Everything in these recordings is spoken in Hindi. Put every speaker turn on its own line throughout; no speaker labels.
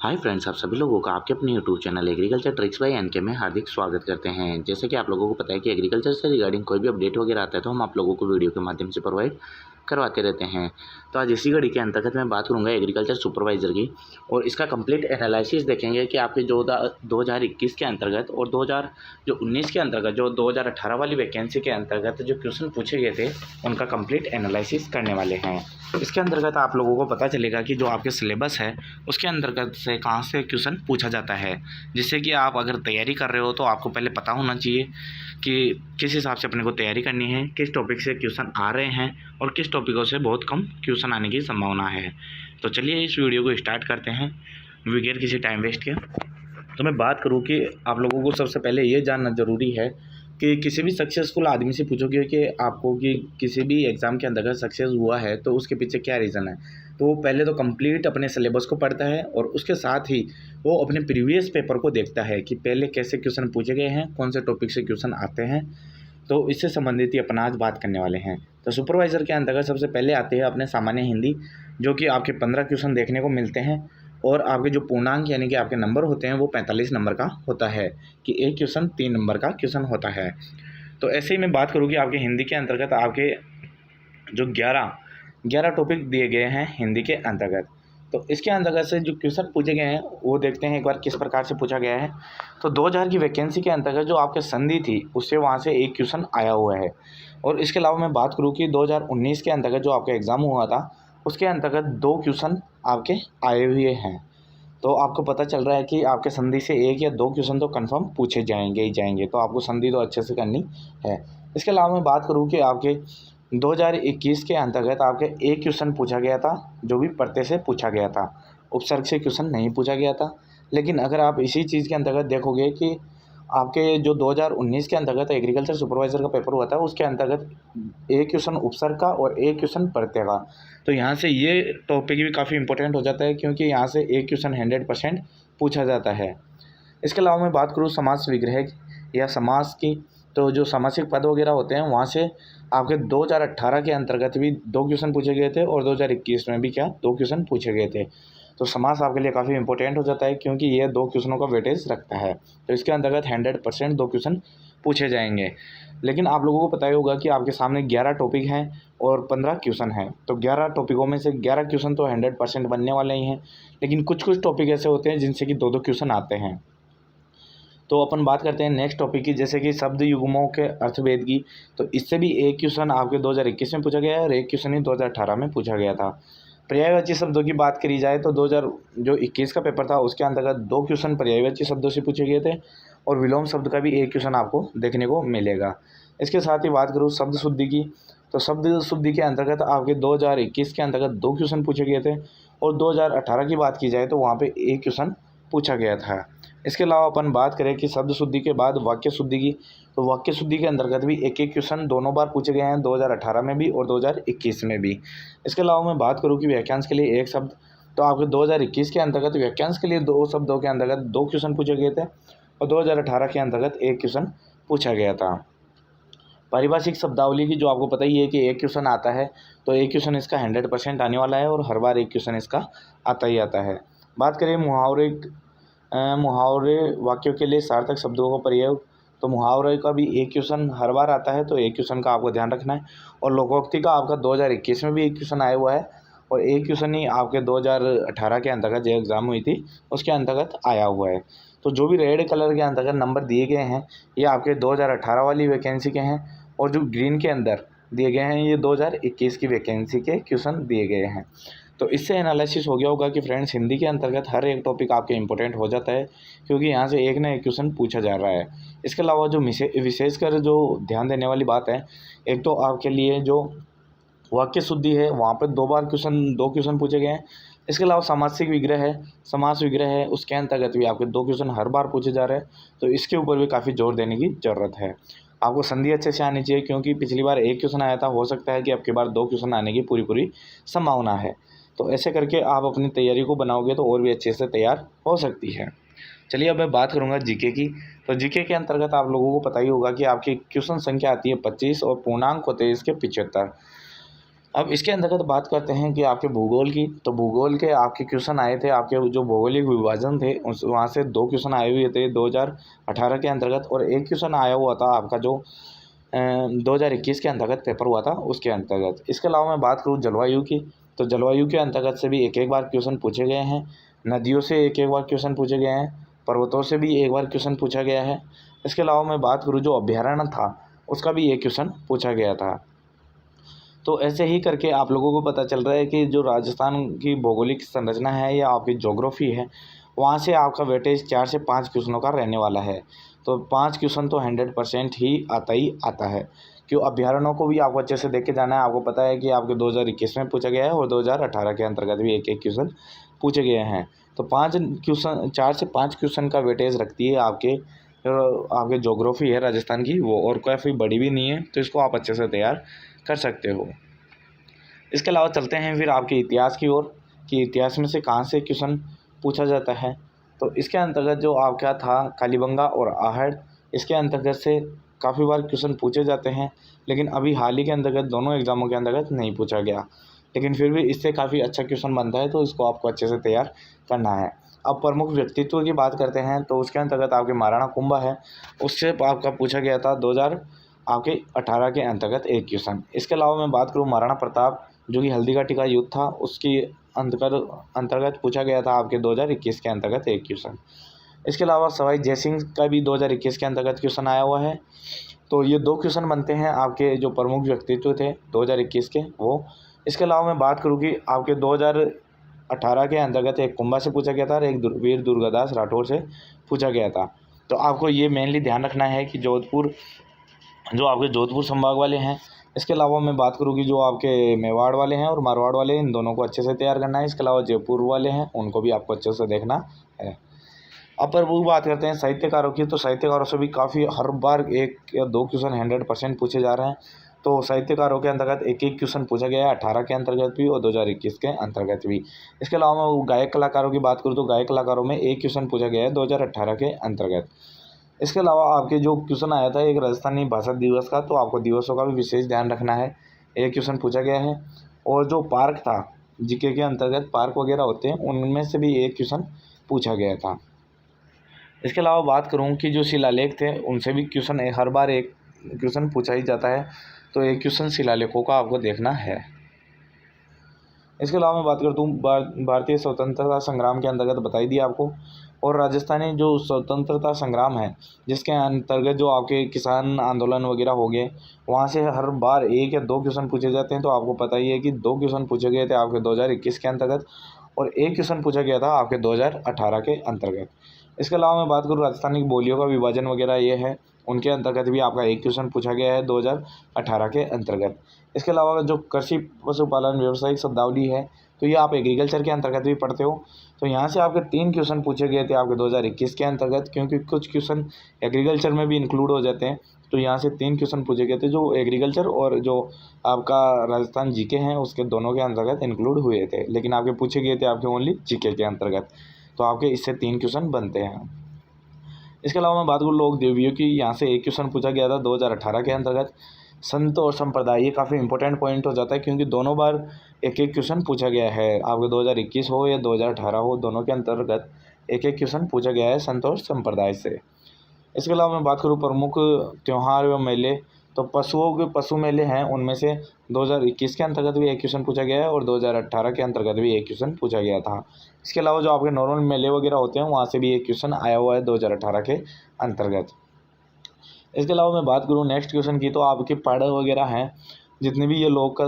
हाय फ्रेंड्स, आप सभी लोगों का आपके अपने YouTube channel agriculture tricks by NK में हार्दिक स्वागत करते हैं। जैसे कि आप लोगों को पता है कि एग्रीकल्चर से रिगार्डिंग कोई भी अपडेट वगैरह आता है तो हम आप लोगों को वीडियो के माध्यम से प्रोवाइड करवाते रहते हैं। तो आज इसी घड़ी के अंतर्गत मैं बात करूंगा एग्रीकल्चर सुपरवाइज़र की, और इसका कंप्लीट एनालिसिस देखेंगे कि आपके जो 2021 के अंतर्गत और 2019 के अंतर्गत जो 2018 वाली वैकेंसी के अंतर्गत जो क्वेश्चन पूछे गए थे उनका कंप्लीट एनालिसिस करने वाले हैं। इसके अंतर्गत आप लोगों को पता चलेगा कि जो आपके सिलेबस है उसके अंतर्गत से कहाँ से क्वेश्चन पूछा जाता है, जिससे कि आप अगर तैयारी कर रहे हो तो आपको पहले पता होना चाहिए कि किस हिसाब से अपने को तैयारी करनी है, किस टॉपिक से क्वेश्चन आ रहे हैं और किस टॉपिकों से बहुत कम क्वेश्चन आने की संभावना है। तो चलिए इस वीडियो को स्टार्ट करते हैं बगैर किसी टाइम वेस्ट के। तो मैं बात करूँ कि आप लोगों को सबसे पहले ये जानना ज़रूरी है कि किसी भी सक्सेसफुल आदमी से पूछोगे कि आपको कि किसी भी एग्ज़ाम के अंदर सक्सेस हुआ है तो उसके पीछे क्या रीज़न है, तो वो पहले तो कंप्लीट अपने सिलेबस को पढ़ता है और उसके साथ ही वो अपने प्रीवियस पेपर को देखता है कि पहले कैसे क्वेश्चन पूछे गए हैं, कौन से टॉपिक से क्वेश्चन आते हैं। तो इससे संबंधित ही अपन आज बात करने वाले हैं। तो सुपरवाइज़र के अंतर्गत सबसे पहले आते हैं अपने सामान्य हिंदी, जो कि आपके 15 क्वेश्चन देखने को मिलते हैं और आपके जो पूर्णांक यानी कि आपके नंबर होते हैं वो 45 नंबर का होता है कि एक क्वेश्चन 3 नंबर का क्वेश्चन होता है। तो ऐसे ही मैं बात करूँ कि आपके हिंदी के अंतर्गत आपके जो 11 टॉपिक दिए गए हैं हिंदी के अंतर्गत, तो इसके अंतर्गत से जो क्वेश्चन पूछे गए हैं वो देखते हैं एक बार किस प्रकार से पूछा गया है। तो 2000 की वैकेंसी के अंतर्गत जो आपके संधि थी उससे वहाँ से एक क्वेश्चन आया हुआ है। और इसके अलावा मैं बात करूँ कि 2019 के अंतर्गत जो आपका एग्ज़ाम हुआ था उसके अंतर्गत 2 क्वेश्चन आपके आए हुए हैं। तो आपको पता चल रहा है कि आपके संधि से 1 या 2 क्वेश्चन तो कंफर्म पूछे जाएंगे ही जाएंगे, तो आपको संधि तो अच्छे से करनी है। इसके अलावा मैं बात करूँ कि आपके 2021 के अंतर्गत आपके एक क्वेश्चन पूछा गया था जो भी प्रत्यय से पूछा गया था, उपसर्ग से क्वेश्चन नहीं पूछा गया था। लेकिन अगर आप इसी चीज़ के अंतर्गत देखोगे कि आपके जो 2019 के अंतर्गत एग्रीकल्चर सुपरवाइज़र का पेपर हुआ था उसके अंतर्गत एक क्वेश्चन उपसर्ग का और एक क्वेश्चन प्रत्यय का, तो यहाँ से ये टॉपिक भी काफ़ी इंपॉर्टेंट हो जाता है क्योंकि यहाँ से एक क्वेश्चन 100% पूछा जाता है। इसके अलावा मैं बात करूँ समास विग्रह या समास की, तो जो सामासिक पद वगैरह होते हैं वहाँ से आपके 2018 के अंतर्गत भी 2 क्वेश्चन पूछे गए थे और 2021 में भी 2 क्वेश्चन पूछे गए थे। तो समास आपके लिए काफ़ी इंपॉर्टेंट हो जाता है क्योंकि ये 2 क्वेश्चनों का वेटेज रखता है, तो इसके अंतर्गत 100% 2 क्वेश्चन पूछे जाएंगे। लेकिन आप लोगों को पता ही होगा कि आपके सामने 11 टॉपिक हैं और 15 क्वेश्चन हैं, तो 11 टॉपिकों में से 11 क्वेश्चन तो 100% बनने वाले ही हैं, लेकिन कुछ टॉपिक ऐसे होते हैं जिनसे कि 2-2 क्वेश्चन आते हैं। तो अपन बात करते हैं नेक्स्ट टॉपिक की, जैसे कि शब्द युग्मों के अर्थभेद की। तो इससे भी एक क्वेश्चन आपके 2021 में पूछा गया है और एक क्वेश्चन ही 2018 में पूछा गया था। पर्यायवाची शब्दों की बात करी जाए तो 2021 का पेपर था उसके अंतर्गत 2 क्वेश्चन पर्यायवाची शब्दों से पूछे गए थे और विलोम शब्द का भी एक क्वेश्चन आपको देखने को मिलेगा। इसके साथ ही बात करूँ शब्द शुद्धि की, तो शब्द शुद्धि के अंतर्गत आपके 2021 के अंतर्गत 2 क्वेश्चन पूछे गए थे और 2018 की बात की जाए तो वहाँ पे एक क्वेश्चन पूछा गया था। इसके अलावा अपन बात करें कि शब्द शुद्धि के बाद वाक्य शुद्धि की, तो वाक्य शुद्धि के अंतर्गत भी एक क्वेश्चन दोनों बार पूछे गए हैं, 2018 में भी और 2021 में भी। इसके अलावा मैं बात करूं कि वाक्यांश के लिए एक शब्द, तो आपके 2021 के अंतर्गत वाक्यांश के लिए 2 शब्दों के अंतर्गत 2 क्वेश्चन पूछे गए थे और 2018 के अंतर्गत एक क्वेश्चन पूछा गया था। पारिभाषिक शब्दावली की जो आपको पता ही है कि एक क्वेश्चन आता है, तो एक क्वेश्चन इसका 100% आने वाला है और हर बार एक क्वेश्चन इसका आता ही आता है। बात करें मुहावरे वाक्यों के लिए सार्थक शब्दों का प्रयोग, तो मुहावरे का भी एक क्वेश्चन हर बार आता है, तो एक क्वेश्चन का आपको ध्यान रखना है। और लोकोक्ति का आपका 2021 में भी एक क्वेश्चन आया हुआ है और एक क्वेश्चन ही आपके 2018 के अंतर्गत जो एग्ज़ाम हुई थी उसके अंतर्गत आया हुआ है। तो जो भी रेड कलर के अंतर्गत नंबर दिए गए हैं ये आपके 2018 वाली वैकेंसी के हैं और जो ग्रीन के अंदर दिए गए हैं ये 2021 की वैकेंसी के क्वेश्चन दिए गए हैं। तो इससे एनालिसिस हो गया होगा कि फ्रेंड्स हिंदी के अंतर्गत हर एक टॉपिक आपके इंपॉर्टेंट हो जाता है क्योंकि यहाँ से एक ना एक क्वेश्चन पूछा जा रहा है। इसके अलावा जो विशेषकर जो ध्यान देने वाली बात है, एक तो आपके लिए जो वाक्य शुद्धि है वहाँ पर 2 क्वेश्चन पूछे गए हैं। इसके अलावा समास विग्रह है उसके अंतर्गत भी आपके 2 क्वेश्चन हर बार पूछे जा रहे हैं, तो इसके ऊपर भी काफ़ी जोर देने की ज़रूरत है। आपको संधि अच्छे से आनी चाहिए क्योंकि पिछली बार एक क्वेश्चन आया था, हो सकता है कि अब की बार 2 क्वेश्चन आने की पूरी संभावना है। तो ऐसे करके आप अपनी तैयारी को बनाओगे तो और भी अच्छे से तैयार हो सकती है। चलिए अब मैं बात करूंगा जीके की। तो जीके के अंतर्गत आप लोगों को पता ही होगा कि आपकी क्वेश्चन संख्या आती है 25 और पूर्णांक होते हैं इसके 75। अब इसके अंतर्गत बात करते हैं कि आपके भूगोल की। तो भूगोल के आपके क्वेश्चन आए थे, आपके जो भौगोलिक विभाजन थे उस वहाँ से 2 क्वेश्चन आए हुए थे 2018 के अंतर्गत, और एक क्वेश्चन आया हुआ था आपका जो 2021 के अंतर्गत पेपर हुआ था उसके अंतर्गत। इसके अलावा मैं बात करूँ जलवायु की, तो जलवायु के अंतर्गत से भी एक बार क्वेश्चन पूछे गए हैं, नदियों से एक बार क्वेश्चन पूछे गए हैं, पर्वतों से भी एक बार क्वेश्चन पूछा गया है। इसके अलावा मैं बात करूँ जो अभ्यारण्य था उसका भी एक क्वेश्चन पूछा गया था। तो ऐसे ही करके आप लोगों को पता चल रहा है कि जो राजस्थान की भौगोलिक संरचना है या आपकी ज्योग्राफी है, वहाँ से आपका वेटेज 4 से 5 क्वेश्चनों का रहने वाला है। तो 5 क्वेश्चन तो 100% ही आता है। क्यों, अभ्यारण्यों को भी आपको अच्छे से देख के जाना है। आपको पता है कि आपके 2021 में पूछा गया है और 2018 के अंतर्गत भी एक क्वेश्चन पूछे गए हैं। तो 5 क्वेश्चन, 4 से 5 क्वेश्चन का वेटेज रखती है आपके ज्योग्राफी है राजस्थान की, वो और काफ़ी बड़ी भी नहीं है, तो इसको आप अच्छे से तैयार कर सकते हो। इसके अलावा चलते हैं फिर आपके इतिहास की ओर, कि इतिहास में से कहाँ से क्वेश्चन पूछा जाता है। तो इसके अंतर्गत जो आपका था कालीबंगा और आहड़, इसके अंतर्गत से काफ़ी बार क्वेश्चन पूछे जाते हैं, लेकिन अभी हाल ही के अंतर्गत दोनों एग्ज़ामों के अंतर्गत नहीं पूछा गया, लेकिन फिर भी इससे काफ़ी अच्छा क्वेश्चन बनता है, तो इसको आपको अच्छे से तैयार करना है। अब प्रमुख व्यक्तित्व की बात करते हैं, तो उसके अंतर्गत आपके महाराणा कुंभा है, उससे आपका पूछा गया था 2018 के अंतर्गत एक क्वेश्चन। इसके अलावा मैं बात करूँ महाराणा प्रताप, जो कि हल्दीघाटी का युद्ध था, उसकी अंतर्गत पूछा गया था आपके 2021 के अंतर्गत एक क्वेश्चन। इसके अलावा सवाई जयसिंह का भी 2021 के अंतर्गत क्वेश्चन आया हुआ है। तो ये 2 क्वेश्चन बनते हैं आपके जो प्रमुख व्यक्तित्व थे 2021 के वो। इसके अलावा मैं बात करूँ कि आपके 2018 के अंतर्गत एक कुंभा से पूछा गया था और एक वीर दुर्गादास राठौर से पूछा गया था। तो आपको ये मेनली ध्यान रखना है कि जो आपके जोधपुर संभाग वाले हैं। इसके अलावा मैं बात करूँ कि जो आपके मेवाड़ वाले हैं और मारवाड़ वाले हैं, इन दोनों को अच्छे से तैयार करना है। इसके अलावा जयपुर वाले हैं, उनको भी आपको अच्छे से देखना है। अब पर वो बात करते हैं साहित्यकारों की, तो साहित्यकारों से भी काफ़ी हर बार 1 या 2 क्वेश्चन 100% पूछे जा रहे हैं। तो साहित्यकारों के अंतर्गत एक क्वेश्चन पूछा गया है 18 के अंतर्गत भी और 2021 के अंतर्गत भी। इसके अलावा मैं गायक कलाकारों की बात करूँ तो गायक कलाकारों में एक क्वेश्चन पूछा गया है 2018 के अंतर्गत। इसके अलावा आपके जो क्वेश्चन आया था एक राजस्थानी भाषा दिवस का, तो आपको दिवसों का भी विशेष ध्यान रखना है, एक क्वेश्चन पूछा गया है। और जो पार्क था, जीके के अंतर्गत पार्क वगैरह होते हैं, उनमें से भी एक क्वेश्चन पूछा गया था। इसके अलावा बात करूं कि जो शिलालेख थे उनसे भी क्वेश्चन हर बार एक क्वेश्चन पूछा ही जाता है, तो एक क्वेश्चन शिलालेखों का आपको देखना है। इसके अलावा मैं बात करता हूँ भारतीय स्वतंत्रता संग्राम के अंतर्गत बताई दी आपको, और राजस्थानी जो स्वतंत्रता संग्राम है जिसके अंतर्गत जो आपके किसान आंदोलन वगैरह हो गए, वहाँ से हर बार 1 या 2 क्वेश्चन पूछे जाते हैं। तो आपको पता ही है कि 2 क्वेश्चन पूछे गए थे आपके 2021 के अंतर्गत और एक क्वेश्चन पूछा गया था आपके 2018 के अंतर्गत। इसके अलावा मैं बात करूँ राजस्थानी की बोलियों का विभाजन वगैरह ये है, उनके अंतर्गत भी आपका एक क्वेश्चन पूछा गया है 2018 के अंतर्गत। इसके अलावा जो कृषि पशुपालन व्यावसायिक शब्दावली है, तो ये आप एग्रीकल्चर के अंतर्गत भी पढ़ते हो। तो यहाँ से आपके 3 क्वेश्चन पूछे गए थे आपके 2021 के अंतर्गत, क्योंकि कुछ क्वेश्चन एग्रीकल्चर में भी इंक्लूड हो जाते हैं। तो यहाँ से 3 क्वेश्चन पूछे गए थे जो एग्रीकल्चर और जो आपका राजस्थान जीके हैं उसके दोनों के अंतर्गत इंक्लूड हुए थे, लेकिन आपके पूछे गए थे आपके ओनली जीके के अंतर्गत। तो आपके इससे 3 क्वेश्चन बनते हैं। इसके अलावा मैं बात करूँ लोक देवियों की, यहाँ से एक क्वेश्चन पूछा गया था 2018 के अंतर्गत। संत और संप्रदाय, ये काफ़ी इंपॉर्टेंट पॉइंट हो जाता है क्योंकि दोनों बार एक क्वेश्चन पूछा गया है, आपके 2021 हो या 2018 हो, दोनों के अंतर्गत एक क्वेश्चन पूछा गया है संत और संप्रदाय से। इसके अलावा मैं बात करूँ प्रमुख त्यौहार व मेले, तो पशुओं के पशु मेले हैं उनमें से 2021 के अंतर्गत भी एक क्वेश्चन पूछा गया है और 2018 के अंतर्गत भी एक क्वेश्चन पूछा गया था। इसके अलावा जो आपके नॉर्मल मेले वगैरह होते हैं वहाँ से भी एक क्वेश्चन आया हुआ है 2018 के अंतर्गत। इसके अलावा मैं बात करूँ नेक्स्ट क्वेश्चन की, तो आपके पढ़ वगैरह हैं, जितने भी ये लोक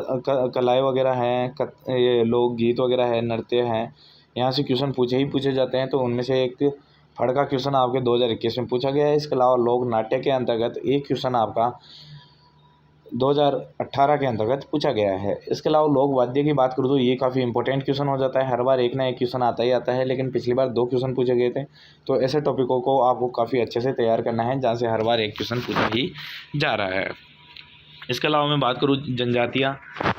कलाएँ वगैरह हैं, ये लोकगीत वगैरह है, नृत्य हैं, यहाँ से क्वेश्चन पूछे जाते हैं। तो उनमें से एक फड़ का क्वेश्चन आपके 2021 में पूछा गया है। इसके अलावा लोक नाट्य के अंतर्गत एक क्वेश्चन आपका 2018 के अंतर्गत पूछा गया है। इसके अलावा लोक वाद्य की बात करूँ तो ये काफ़ी इंपॉर्टेंट क्वेश्चन हो जाता है, हर बार एक ना एक क्वेश्चन आता ही आता है, लेकिन पिछली बार 2 क्वेश्चन पूछे गए थे। तो ऐसे टॉपिकों को आपको काफ़ी अच्छे से तैयार करना है जहाँ से हर बार एक क्वेश्चन पूछा ही जा रहा है।
इसके अलावा मैं बात करूँ जनजातियाँ,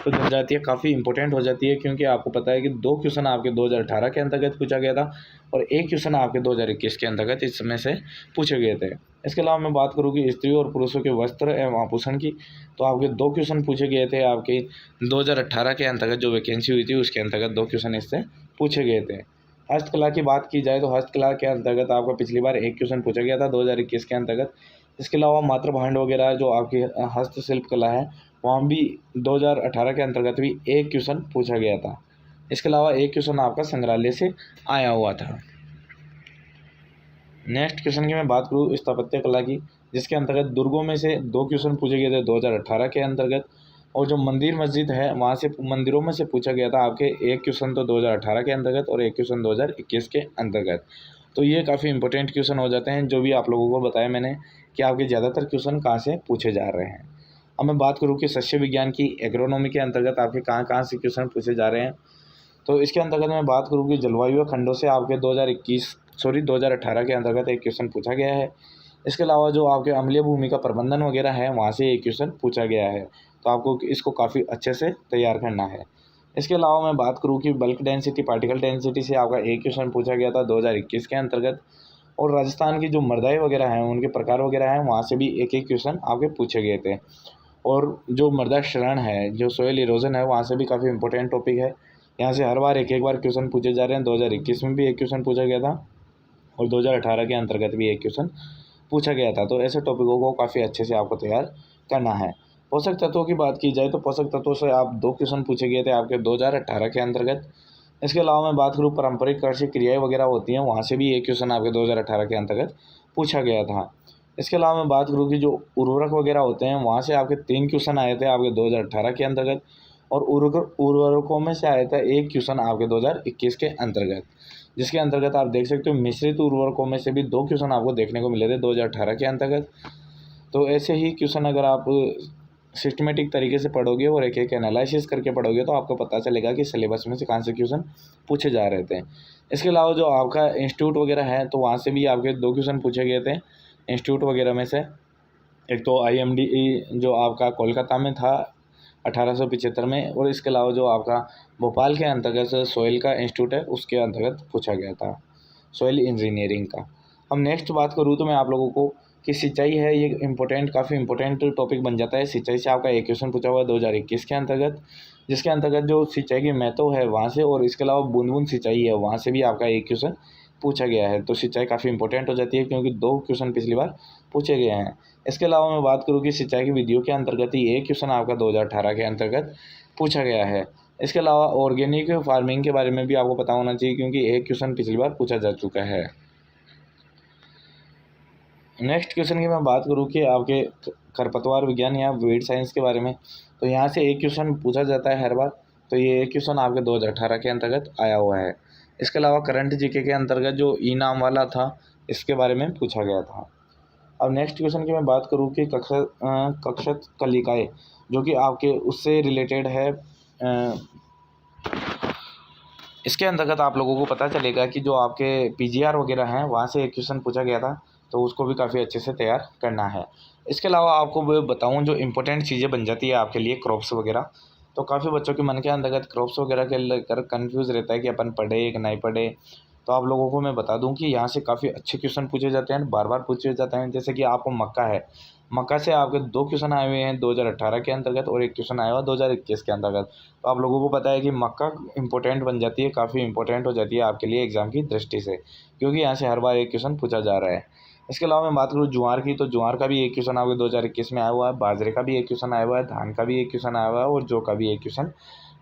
तो जनजातियाँ काफ़ी इंपॉर्टेंट हो जाती है, क्योंकि आपको पता है कि 2 क्वेश्चन आपके 2018 के अंतर्गत पूछा गया था और 1 क्वेश्चन आपके 2021 के अंतर्गत इसमें से पूछे गए थे। इसके अलावा मैं बात करूँ कि स्त्रियों और पुरुषों के वस्त्र एवं आभूषण की, तो आपके 2 क्वेश्चन पूछे गए थे। आपके 2018 के अंतर्गत जो वैकेंसी हुई थी उसके अंतर्गत 2 क्वेश्चन इससे पूछे गए थे। हस्तकला की बात की जाए तो हस्तकला के अंतर्गत आपका पिछली बार 1 क्वेश्चन पूछा गया था 2021 के अंतर्गत। इसके अलावा मातृभांड वगैरह जो आपकी हस्तशिल्प कला है, वहाँ भी 2018 के अंतर्गत भी 1 क्वेश्चन पूछा गया था। इसके अलावा 1 क्वेश्चन आपका संग्रहालय से आया हुआ था। नेक्स्ट क्वेश्चन की मैं बात करूँ स्थापत्य कला की, जिसके अंतर्गत दुर्गों में से 2 क्वेश्चन पूछे गए थे 2018 के अंतर्गत, और जो मंदिर मस्जिद है वहाँ से मंदिरों में से पूछा गया था आपके 1 क्वेश्चन तो 2018 के अंतर्गत और 1 क्वेश्चन 2021 के अंतर्गत। तो ये काफ़ी इंपॉर्टेंट क्वेश्चन हो जाते हैं, जो भी आप लोगों को बताया मैंने कि आपके ज़्यादातर क्वेश्चन कहाँ से पूछे जा रहे हैं। अब मैं बात करूँ कि शस्य विज्ञान की एग्रोनॉमी के अंतर्गत आपके कहाँ कहाँ से क्वेश्चन पूछे जा रहे हैं, तो इसके अंतर्गत मैं बात करूँ कि जलवायु खंडों से आपके 2018 के अंतर्गत 1 क्वेश्चन पूछा गया है। इसके अलावा जो आपके अम्लीय भूमि का प्रबंधन वगैरह है वहाँ से 1 क्वेश्चन पूछा गया है, तो आपको इसको काफ़ी अच्छे से तैयार करना है। इसके अलावा मैं बात करूँ कि बल्क डेंसिटी पार्टिकल डेंसिटी से आपका 1 क्वेश्चन पूछा गया था 2021 के अंतर्गत, और राजस्थान की जो मृदाएँ वगैरह हैं उनके प्रकार वगैरह हैं वहाँ से भी एक एक क्वेश्चन आपके पूछे गए थे। और जो मृदा क्षरण है, जो सोइल इरोजन है, वहाँ से भी काफ़ी इंपॉर्टेंट टॉपिक है। यहाँ से हर बार एक एक बार क्वेश्चन पूछे जा रहे हैं। 2021 में भी 1 क्वेश्चन पूछा गया था और 2018 के अंतर्गत भी 1 क्वेश्चन पूछा गया था। तो ऐसे टॉपिकों को काफ़ी अच्छे से आपको तैयार करना है। पोषक तत्वों की बात की जाए तो पोषक तत्वों से आप 2 क्वेश्चन पूछे गए थे आपके 2018 के अंतर्गत। इसके अलावा मैं बात करूँ पारंपरिक कृषि क्रियाएँ वगैरह होती हैं, वहाँ से भी 1 क्वेश्चन आपके 2018 के अंतर्गत पूछा गया था। इसके अलावा मैं बात करूँ कि जो उर्वरक वगैरह होते हैं वहाँ से आपके 3 क्वेश्चन आए थे आपके 2018 के अंतर्गत, और उर्वरकों में से आया था 1 क्वेश्चन आपके 2021 के अंतर्गत, जिसके अंतर्गत आप देख सकते हो मिश्रित उर्वरकों में से भी 2 क्वेश्चन आपको देखने को मिले थे 2018 के अंतर्गत। तो ऐसे ही क्वेश्चन अगर आप सिस्टमेटिक तरीके से पढ़ोगे और एक एक एनालिसिस करके पढ़ोगे तो आपको पता चलेगा कि सिलेबस में से कौन से क्वेश्चन पूछे जा रहे थे। इसके अलावा जो आपका इंस्टीट्यूट वगैरह है तो वहाँ से भी आपके 2 क्वेश्चन पूछे गए थे इंस्टीट्यूट वगैरह में से। एक तो IMDE जो आपका कोलकाता में था 1875 में, और इसके अलावा जो आपका भोपाल के अंतर्गत सोइल का इंस्टीट्यूट है उसके अंतर्गत पूछा गया था, सोइल इंजीनियरिंग का। अब नेक्स्ट बात करूँ तो मैं आप लोगों को कि सिंचाई है, ये काफ़ी इंपॉर्टेंट टॉपिक बन जाता है। सिंचाई से आपका 1 क्वेश्चन पूछा हुआ है 2021 के अंतर्गत, जिसके अंतर्गत जो सिंचाई की महत्व है वहाँ से, और इसके अलावा बूंद बूंद सिंचाई है वहाँ से भी आपका 1 क्वेश्चन पूछा गया है। तो सिंचाई काफ़ी इंपॉर्टेंट हो जाती है क्योंकि 2 क्वेश्चन पिछली बार पूछे गए हैं। इसके अलावा मैं बात करूँ कि सिंचाई की विधियों के अंतर्गत ही 1 क्वेश्चन आपका 2018 के अंतर्गत पूछा गया है। इसके अलावा ऑर्गेनिक फार्मिंग के बारे में भी आपको पता होना चाहिए क्योंकि 1 क्वेश्चन पिछली बार पूछा जा चुका है। नेक्स्ट क्वेश्चन की मैं बात करूँ कि आपके खरपतवार विज्ञान या वीड साइंस के बारे में, तो यहाँ से 1 क्वेश्चन पूछा जाता है हर बार, तो ये 1 क्वेश्चन आपके 2018 के अंतर्गत आया हुआ है। इसके अलावा करंट जीके के अंतर्गत जो इनाम वाला था इसके बारे में पूछा गया था। अब नेक्स्ट क्वेश्चन की मैं बात करूँ कि कक्षत कलिकाएँ, जो कि आपके उससे रिलेटेड है। इसके अंतर्गत आप लोगों को पता चलेगा कि जो आपके PGR वगैरह हैं वहाँ से 1 क्वेश्चन पूछा गया था, तो उसको भी काफ़ी अच्छे से तैयार करना है। इसके अलावा आपको वो बताऊँ जो इम्पोर्टेंट चीज़ें बन जाती है आपके लिए क्रॉप्स वगैरह, तो काफ़ी बच्चों के मन के अंतर्गत क्रॉप्स वगैरह के लेकर कन्फ्यूज़ रहता है कि अपन पढ़े कि नहीं पढ़े। तो आप लोगों को मैं बता दूं कि यहाँ से काफ़ी अच्छे क्वेश्चन पूछे जाते हैं, बार बार पूछे जाते हैं। जैसे कि आपको मक्का है, मक्का से आपके 2 क्वेश्चन आए हुए हैं 2018 के अंतर्गत और 1 क्वेश्चन आया हुआ 2021 के अंतर्गत। तो आप लोगों को पता है कि मक्का इंपॉर्टेंट बन जाती है, काफ़ी इंपॉर्टेंट हो जाती है आपके लिए एग्जाम की दृष्टि से, क्योंकि यहाँ से हर बार 1 क्वेश्चन पूछा जा रहा है। इसके अलावा मैं बात करूँ ज्वार की, तो ज्वार का भी 1 क्वेश्चन आपके 2021 में आया हुआ है, बाजरे का भी 1 क्वेश्चन आया हुआ है, धान का भी 1 क्वेश्चन आया हुआ है और जौ का भी 1 क्वेश्चन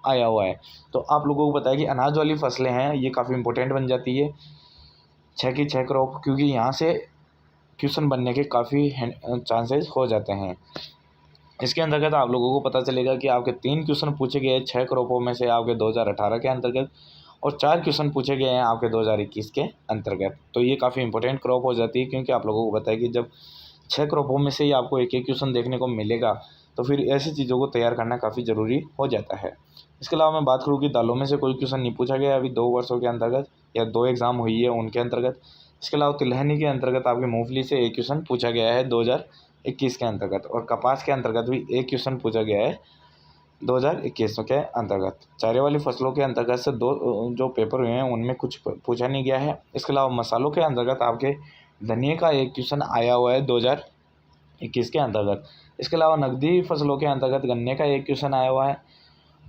आया हुआ है। तो आप लोगों को पता है कि अनाज वाली फसलें हैं ये काफ़ी इंपॉर्टेंट बन जाती है 6 की 6 क्रॉप, क्योंकि यहाँ से क्वेश्चन बनने के काफ़ी चांसेस हो जाते हैं। इसके अंतर्गत आप लोगों को पता चलेगा कि आपके 3 क्वेश्चन पूछे गए 6 क्रॉपों में से आपके 2018 के अंतर्गत, और 4 क्वेश्चन पूछे गए हैं आपके 2021 के अंतर्गत। तो ये काफ़ी इंपॉर्टेंट क्रॉप हो जाती है, क्योंकि आप लोगों को पता है कि जब 6 क्रॉपों में से ही आपको एक एक क्वेश्चन देखने को मिलेगा तो फिर ऐसी चीज़ों को तैयार करना काफ़ी ज़रूरी हो जाता है। इसके अलावा मैं बात करूँ कि दालों में से कोई क्वेश्चन नहीं पूछा गया अभी 2 वर्षों के अंतर्गत, या 2 एग्ज़ाम हुई है उनके अंतर्गत। इसके अलावा तिलहनी के अंतर्गत आपकी मूंगफली से 1 क्वेश्चन पूछा गया है 2021 2021 के अंतर्गत, और कपास के अंतर्गत भी एक क्वेश्चन पूछा गया है 2021 के अंतर्गत। चारे वाली फसलों के अंतर्गत से दो जो पेपर हुए हैं उनमें कुछ पूछा नहीं गया है। इसके अलावा मसालों के अंतर्गत आपके धनिये का एक क्वेश्चन आया हुआ है 2021 के अंतर्गत। इसके अलावा नकदी फसलों के अंतर्गत गन्ने का एक क्वेश्चन आया हुआ है।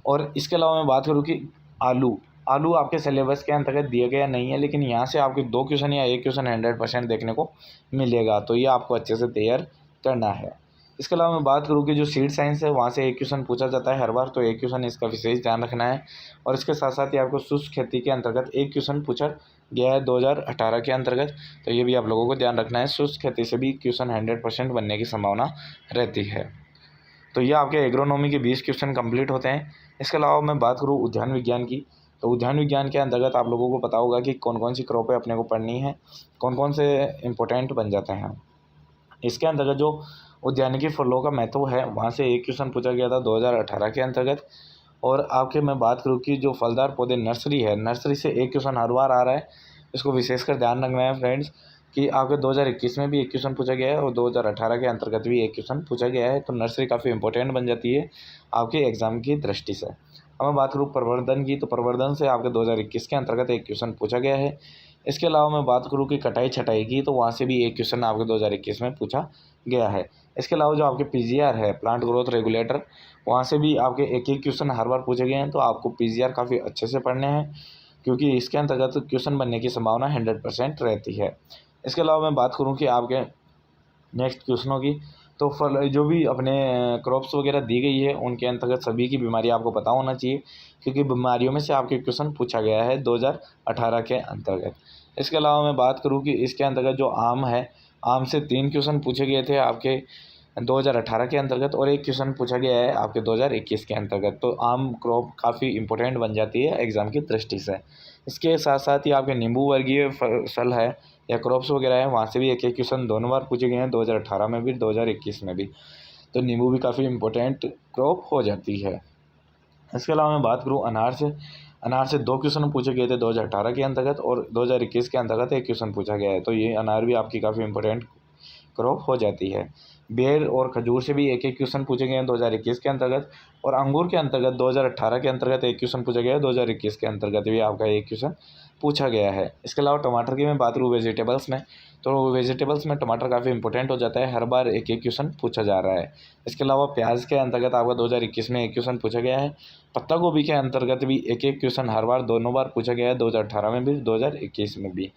और इसके अलावा मैं बात करूँ कि आलू आपके सिलेबस के अंतर्गत दिया गया नहीं है, लेकिन यहाँ से आपके 2 क्वेश्चन या 1 क्वेश्चन 100% देखने को मिलेगा, तो ये आपको अच्छे से तैयार करना है। इसके अलावा मैं बात करूँ कि जो सीड साइंस है वहाँ से एक क्वेश्चन पूछा जाता है हर बार, तो एक क्वेश्चन इसका विशेष ध्यान रखना है। और इसके साथ साथ ही आपको शुष्क खेती के अंतर्गत एक क्वेश्चन पूछा गया है 2018 के अंतर्गत, तो ये भी आप लोगों को ध्यान रखना है। शुष्क खेती से भी क्वेश्चन 100% बनने की संभावना रहती है। तो ये आपके एग्रोनॉमी के 20 क्वेश्चन कंप्लीट होते हैं। इसके अलावा मैं बात करूँ उद्यान विज्ञान की, तो उद्यान विज्ञान के अंतर्गत आप लोगों को पता होगा कि कौन कौन सी क्रॉपें अपने को पढ़नी है, कौन कौन से इम्पोर्टेंट बन जाते हैं। इसके अंतर्गत जो उद्यानिकी फलों का महत्व है वहाँ से एक क्वेश्चन पूछा गया था 2018 के अंतर्गत। और आपके मैं बात करूँ कि जो फलदार पौधे नर्सरी है, नर्सरी से एक क्वेश्चन हर बार आ रहा है, इसको विशेषकर ध्यान रखना है फ्रेंड्स कि आपके 2021 में भी एक क्वेश्चन पूछा गया है और 2018 के अंतर्गत भी एक क्वेश्चन पूछा गया है। तो नर्सरी काफ़ी इंपॉर्टेंट बन जाती है आपके एग्ज़ाम की दृष्टि से। अब मैं बात करूँ प्रवर्धन की, तो प्रवर्धन से आपके 2021 के अंतर्गत एक क्वेश्चन पूछा गया है। इसके अलावा मैं बात करूँ कि कटाई छटाई की, तो वहाँ से भी एक क्वेश्चन आपके 2021 में पूछा गया है। इसके अलावा जो आपके PGR है, प्लांट ग्रोथ रेगुलेटर, वहाँ से भी आपके एक एक क्वेश्चन हर बार पूछे गए हैं। तो आपको PGR काफ़ी अच्छे से पढ़ने हैं, क्योंकि इसके अंतर्गत क्वेश्चन बनने की संभावना 100% रहती है। इसके अलावा मैं बात करूँ कि आपके नेक्स्ट क्वेश्चनों की, तो फल जो भी अपने क्रॉप्स वगैरह दी गई है उनके अंतर्गत सभी की बीमारी आपको पता होना चाहिए, क्योंकि बीमारियों में से आपके क्वेश्चन पूछा गया है 2018 के अंतर्गत। इसके अलावा मैं बात करूँ कि इसके अंतर्गत जो आम है, आम से 3 क्वेश्चन पूछे गए थे आपके 2018 के अंतर्गत और एक क्वेश्चन पूछा गया है आपके 2021 के अंतर्गत। तो आम क्रॉप काफ़ी इंपॉर्टेंट बन जाती है एग्ज़ाम की दृष्टि से। इसके साथ साथ ही आपके नींबू वर्गीय फसल है या क्रॉप्स वगैरह है, वहाँ से भी एक एक क्वेश्चन दोनों बार पूछे गए हैं, 2018 में भी 2021 में भी। तो नींबू भी काफ़ी इंपॉर्टेंट क्रॉप हो जाती है। इसके अलावा मैं बात करूँ अनार से 2 क्वेश्चन पूछे गए थे 2018 के अंतर्गत और 2021 के अंतर्गत एक क्वेश्चन पूछा गया है। तो ये अनार भी आपकी काफ़ी इंपॉर्टेंट क्रॉप हो जाती है। बेर और खजूर से भी एक एक क्वेश्चन पूछे गए हैं 2021 के अंतर्गत, और अंगूर के अंतर्गत 2018 के अंतर्गत एक क्वेश्चन पूछा गया है, 2021 के अंतर्गत भी आपका एक क्वेश्चन पूछा गया है। इसके अलावा टमाटर की मैं बात करूँ वेजिटेबल्स में, तो वेजिटेबल्स में टमाटर काफ़ी इंपॉर्टेंट हो जाता है, हर बार एक एक क्वेश्चन पूछा जा रहा है। इसके अलावा प्याज के अंतर्गत आपका 2021 में एक क्वेश्चन पूछा गया है। पत्ता गोभी के अंतर्गत भी एक एक क्वेश्चन हर बार दोनों बार पूछा गया है, 2018 में भी 2021 में भी।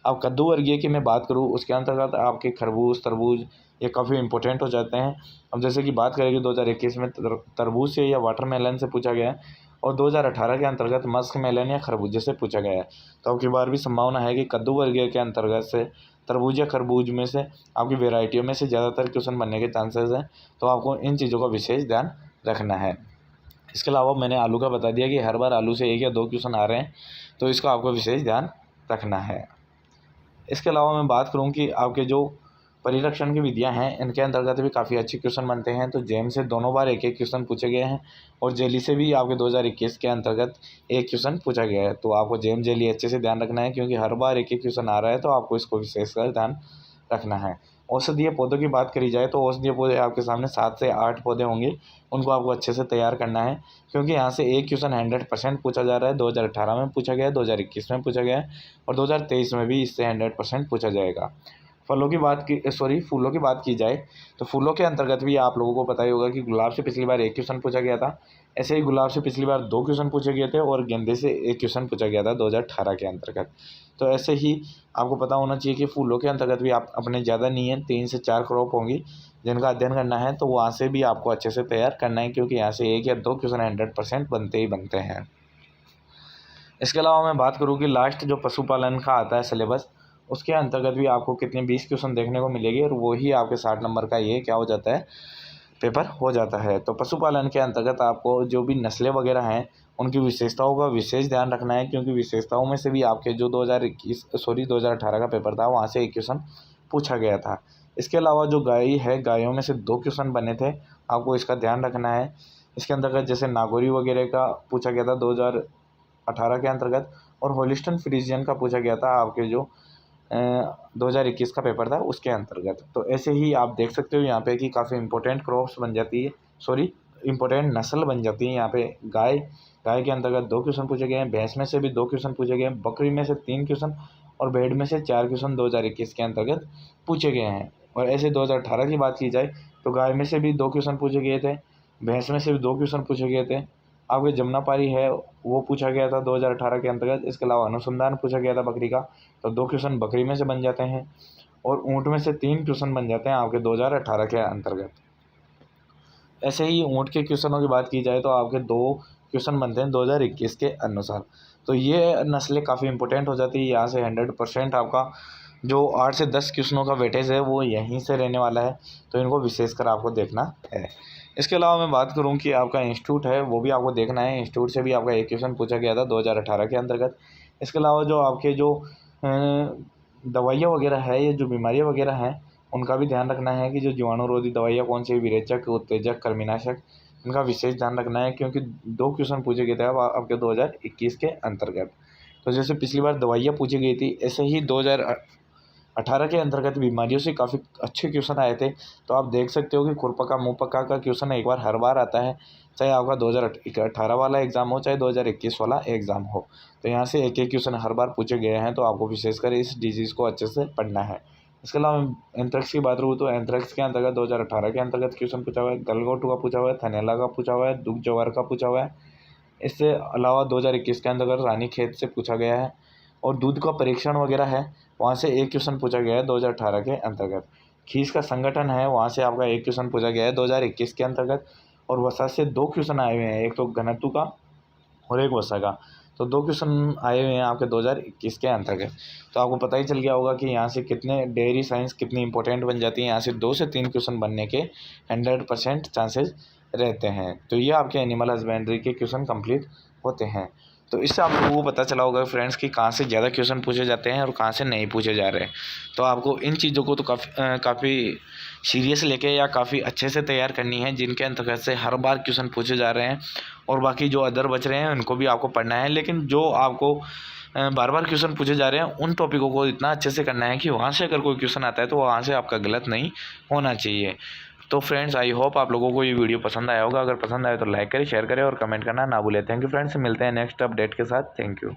अब कद्दू वर्गीय की मैं बात करूँ, उसके अंतर्गत आपके खरबूज तरबूज ये काफ़ी इंपॉर्टेंट हो जाते हैं। अब जैसे कि बात करें कि 2021 में तरबूज से या वाटरमेलन से पूछा गया है और 2018 के अंतर्गत मस्क मेलन या खरबूजे से पूछा गया है। तो अब की बार भी संभावना है कि कद्दू वर्गीय के अंतर्गत से तरबूज या खरबूज में से आपकी वेराइटियों में से ज़्यादातर क्वेश्चन बनने के चांसेस हैं। तो आपको इन चीज़ों का विशेष ध्यान रखना है। इसके अलावा मैंने आलू का बता दिया कि हर बार आलू से 1 या 2 क्वेश्चन आ रहे हैं, तो इसका आपको विशेष ध्यान रखना है। इसके अलावा मैं बात करूं कि आपके जो परिरक्षण की विधियां हैं इनके अंतर्गत भी काफ़ी अच्छे क्वेश्चन बनते हैं। तो जेम से दोनों बार एक एक क्वेश्चन पूछे गए हैं और जेली से भी आपके 2021 के अंतर्गत एक क्वेश्चन पूछा गया है। तो आपको जेम जेली अच्छे से ध्यान रखना है, क्योंकि हर बार एक एक क्वेश्चन आ रहा है, तो आपको इसको विशेषकर ध्यान रखना है। औषधीय पौधों की बात करी जाए तो औषधीय पौधे आपके सामने 7 से 8 पौधे होंगे, उनको आपको अच्छे से तैयार करना है, क्योंकि यहाँ से एक क्वेश्चन 100% पूछा जा रहा है। 2018 में पूछा गया है, 2021 में पूछा गया है और 2023 में भी इससे 100% पूछा जाएगा। फूलों की बात की जाए तो फूलों के अंतर्गत भी आप लोगों को पता ही होगा कि गुलाब से पिछली बार एक क्वेश्चन पूछा गया था। ऐसे ही गुलाब से पिछली बार 2 क्वेश्चन पूछे गए थे और गेंदे से एक क्वेश्चन पूछा गया था 2018 के अंतर्गत। तो ऐसे ही आपको पता होना चाहिए कि फूलों के अंतर्गत भी आप अपने ज़्यादा नहीं है 3 से 4 क्रॉप होंगी जिनका अध्ययन करना है, तो वहाँ से भी आपको अच्छे से तैयार करना है, क्योंकि यहाँ से 1 या 2 क्वेश्चन 100% बनते ही बनते हैं। इसके अलावा मैं बात करूँ कि लास्ट जो पशुपालन का आता है सिलेबस, उसके अंतर्गत भी आपको कितने 20 क्वेश्चन देखने को मिलेगी और वही आपके 60 नंबर का ये क्या हो जाता है, पेपर हो जाता है। तो पशुपालन के अंतर्गत आपको जो भी नस्लें वगैरह हैं उनकी विशेषताओं का विशेष ध्यान रखना है, क्योंकि विशेषताओं में से भी आपके जो 2018 का पेपर था वहाँ से एक क्वेश्चन पूछा गया था। इसके अलावा जो गाय है, गायों में से 2 क्वेश्चन बने थे, आपको इसका ध्यान रखना है। इसके अंतर्गत जैसे नागौरी वगैरह का पूछा गया था 2018 के अंतर्गत और होलिस्टन फ्रीजियन का पूछा गया था आपके जो 2021 का पेपर था उसके अंतर्गत। तो ऐसे ही आप देख सकते हो यहाँ पे कि काफ़ी इंपॉर्टेंट क्रॉप्स बन जाती है, इंपॉर्टेंट नस्ल बन जाती है। यहाँ पे गाय के अंतर्गत 2 क्वेश्चन पूछे गए हैं, भैंस में से भी 2 क्वेश्चन पूछे गए हैं, बकरी में से 3 क्वेश्चन और भेड़ में से 4 क्वेश्चन 2021 के अंतर्गत पूछे गए हैं। और ऐसे 2018 की बात की जाए तो गाय में से भी 2 क्वेश्चन पूछे गए थे, भैंस में से भी 2 क्वेश्चन पूछे गए थे। आपके जमुनापारी है वो पूछा गया था 2018 के अंतर्गत। इसके अलावा अनुसंधान पूछा गया था बकरी का, तो 2 क्वेश्चन बकरी में से बन जाते हैं और ऊँट में से 3 क्वेश्चन बन जाते हैं आपके 2018 के अंतर्गत। ऐसे ही ऊँट के क्वेश्चनों की बात की जाए तो आपके 2 क्वेश्चन बनते हैं 2021 के अनुसार। तो ये नस्लें काफ़ी इंपॉर्टेंट हो जाती है। यहाँ से 100% आपका जो 8 से 10 क्वेश्चनों का वेटेज है वो यहीं से रहने वाला है, तो इनको विशेषकर आपको देखना है। इसके अलावा मैं बात करूं कि आपका इंस्टीट्यूट है वो भी आपको देखना है। इंस्टीट्यूट से भी आपका एक क्वेश्चन पूछा गया था 2018 के अंतर्गत। इसके अलावा जो आपके जो दवाइयाँ वगैरह है, ये जो बीमारियाँ वगैरह हैं उनका भी ध्यान रखना है कि जो जीवाणुरोधी दवाइयाँ कौन सी, विरेचक, उत्तेजक, कृमिनाशक, इनका विशेष ध्यान रखना है क्योंकि 2 क्वेश्चन पूछे गए थे अब आपके 2021 के अंतर्गत। तो जैसे पिछली बार दवाइयाँ पूछी गई थी, ऐसे ही 2018 के अंतर्गत बीमारियों से काफ़ी अच्छे क्वेश्चन आए थे। तो आप देख सकते हो कि खुरपका मुँहपका का क्वेश्चन एक बार हर बार आता है, चाहे आपका 2018 वाला एग्ज़ाम हो चाहे 2021 वाला एग्ज़ाम हो। तो यहाँ से एक क्वेश्चन हर बार पूछे गए हैं, तो आपको विशेषकर इस डिजीज़ को अच्छे से पढ़ना है। इसके अलावा एंथ्रेक्स की बात करूँ तो एंथ्रेक्स के अंतर्गत 2018 के अंतर्गत क्वेश्चन पूछा हुआ है, गलघोटू का पूछा हुआ है, थनैला का पूछा हुआ है, दुख जवार का पूछा हुआ है। इससे अलावा 2021 के अंतर्गत रानीखेत से पूछा गया है और दूध का परीक्षण वगैरह है, वहाँ से एक क्वेश्चन पूछा गया है 2018 के अंतर्गत। खीस का संगठन है, वहाँ से आपका एक क्वेश्चन पूछा गया है 2021 के अंतर्गत। और वसा से 2 क्वेश्चन आए हुए हैं, एक तो घनत्व का और एक वसा का। तो 2 क्वेश्चन आए हुए हैं आपके 2021 के अंतर्गत। तो आपको पता ही चल गया होगा कि यहाँ से कितने डेयरी साइंस कितनी इंपॉर्टेंट बन जाती है। यहाँ से 2 से 3 क्वेश्चन बनने के 100% चांसेस रहते हैं। तो ये आपके एनिमल हस्बेंड्री के क्वेश्चन कंप्लीट होते हैं। तो इससे आप लोगों को पता चला होगा फ्रेंड्स कि कहाँ से ज़्यादा क्वेश्चन पूछे जाते हैं और कहाँ से नहीं पूछे जा रहे हैं। तो आपको इन चीज़ों को तो काफ़ी सीरियस लेके या काफ़ी अच्छे से तैयार करनी है, जिनके अंतर्गत से हर बार क्वेश्चन पूछे जा रहे हैं और बाकी जो अदर बच रहे हैं उनको भी आपको पढ़ना है। लेकिन जो आपको बार बार क्वेश्चन पूछे जा रहे हैं उन टॉपिकों को इतना अच्छे से करना है कि वहाँ से अगर कोई क्वेश्चन आता है तो वहाँ से आपका गलत नहीं होना चाहिए। तो फ्रेंड्स, आई होप आप लोगों को ये वीडियो पसंद आया होगा। अगर पसंद आए तो लाइक करें, शेयर करें और कमेंट करना ना भूलें। थैंक यू फ्रेंड्स, मिलते हैं नेक्स्ट अपडेट के साथ। Thank you.